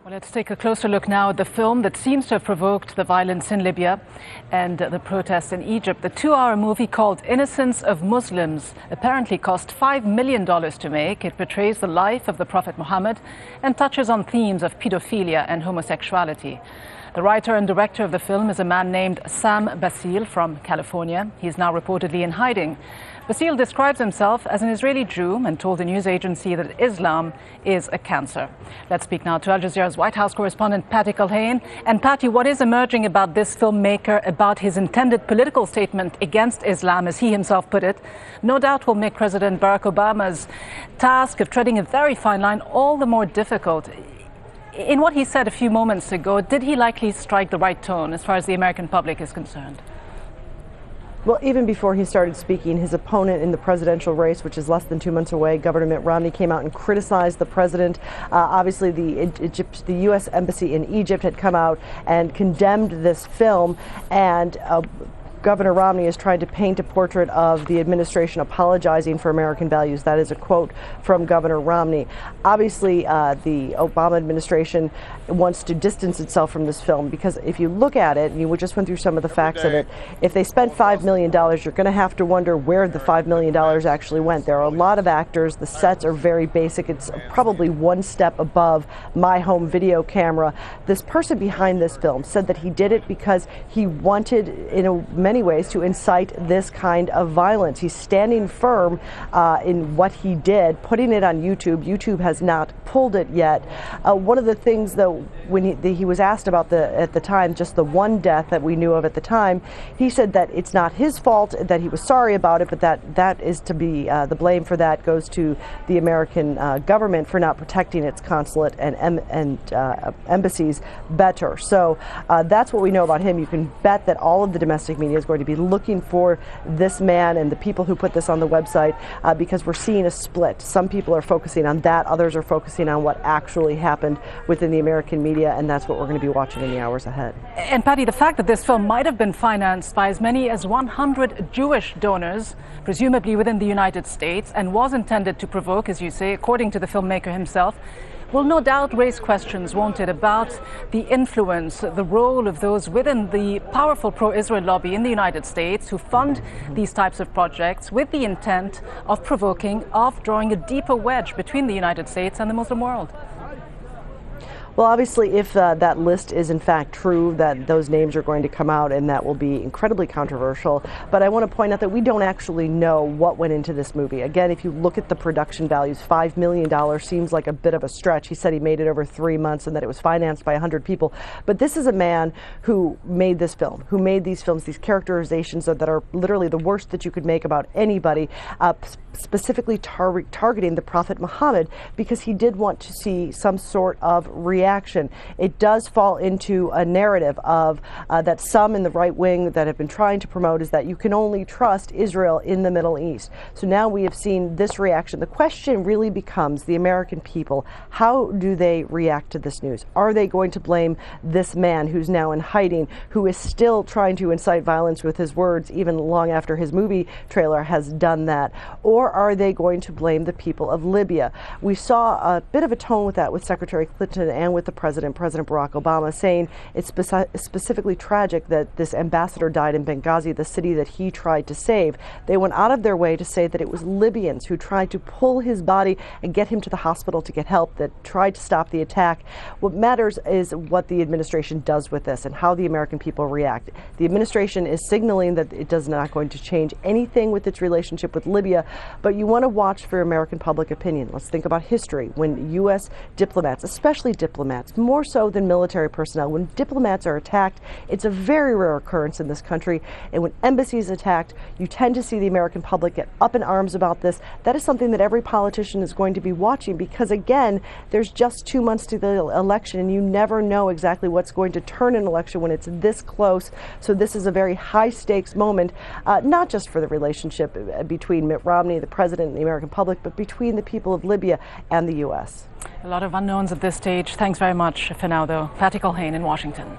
Well, let's take a closer look now at the film that seems to have provoked the violence in Libya and the protests in Egypt. The 2-hour movie called Innocence of Muslims apparently cost $5 million to make. It portrays the life of the Prophet Muhammad and touches on themes of pedophilia and homosexuality. The writer and director of the film is a man named Sam Basil from California. He is now reportedly in hiding. Basil describes himself as an Israeli Jew and told the news agency that Islam is a cancer. Let's speak now to Al Jazeera's White House correspondent Patty Culhane. And Patty, what is emerging about this filmmaker, about his intended political statement against Islam, as he himself put it, no doubt will make President Barack Obama's task of treading a very fine line all the more difficult. In what he said a few moments ago, did he likely strike the right tone as far as the American public is concerned? Well, even before he started speaking, his opponent in the presidential race, which is less than 2 months away, Governor Mitt Romney, came out and criticized the president. Obviously, the U.S. Embassy in Egypt had come out and condemned this film, and Governor Romney is trying to paint a portrait of the administration apologizing for American values. That is a quote from Governor Romney. Obviously, the Obama administration wants to distance itself from this film because if you look at it, and you just went through some of the facts of it, if they spent $5 million, you're going to have to wonder where the $5 million actually went. There are a lot of actors. The sets are very basic. It's probably one step above my home video camera. This person behind this film said that he did it because he wanted, in many ways, to incite this kind of violence. He's standing firm in what he did, putting it on YouTube. YouTube has not pulled it yet. One of the things, though, when he was asked about at the time, just the one death that we knew of at the time, he said that it's not his fault, that he was sorry about it, but that is to be, the blame for that goes to the American government for not protecting its consulate and embassies better. So that's what we know about him. You can bet that all of the domestic media is going to be looking for this man and the people who put this on the website because we're seeing a split. Some people are focusing on that, others are focusing on what actually happened within the American media, and that's what we're going to be watching in the hours ahead. And Patty, the fact that this film might have been financed by as many as 100 Jewish donors, presumably within the United States, and was intended to provoke, as you say, according to the filmmaker himself, will no doubt raise questions, won't it, about the influence, the role of those within the powerful pro-Israel lobby in the United States who fund these types of projects with the intent of provoking, of drawing a deeper wedge between the United States and the Muslim world. Well, obviously, if that list is in fact true, that those names are going to come out, and that will be incredibly controversial. But I want to point out that we don't actually know what went into this movie. Again, if you look at the production values, $5 million seems like a bit of a stretch. He said he made it over 3 months and that it was financed by 100 people. But this is a man who made this film, who made these films, these characterizations that are literally the worst that you could make about anybody, specifically targeting the Prophet Muhammad, because he did want to see some sort of reaction. It does fall into a narrative of that some in the right wing that have been trying to promote is that you can only trust Israel in the Middle East. So now we have seen this reaction. The question really becomes the American people. How do they react to this news? Are they going to blame this man who's now in hiding, who is still trying to incite violence with his words, even long after his movie trailer has done that? Or are they going to blame the people of Libya? We saw a bit of a tone with that with Secretary Clinton and with the President Barack Obama, saying it's specifically tragic that this ambassador died in Benghazi, the city that he tried to save. They went out of their way to say that it was Libyans who tried to pull his body and get him to the hospital to get help, that tried to stop the attack. What matters is what the administration does with this and how the American people react. The administration is signaling that it is not going to change anything with its relationship with Libya, but you want to watch for American public opinion. Let's think about history. When U.S. diplomats, especially diplomats, more so than military personnel, when diplomats are attacked, it's a very rare occurrence in this country. And when embassies attacked, you tend to see the American public get up in arms about this. That is something that every politician is going to be watching because, again, there's just 2 months to the election and you never know exactly what's going to turn an election when it's this close. So this is a very high stakes moment, not just for the relationship between Mitt Romney, the president, and the American public, but between the people of Libya and the U.S. A lot of unknowns at this stage. Thanks very much for now, though. Patty Culhane in Washington.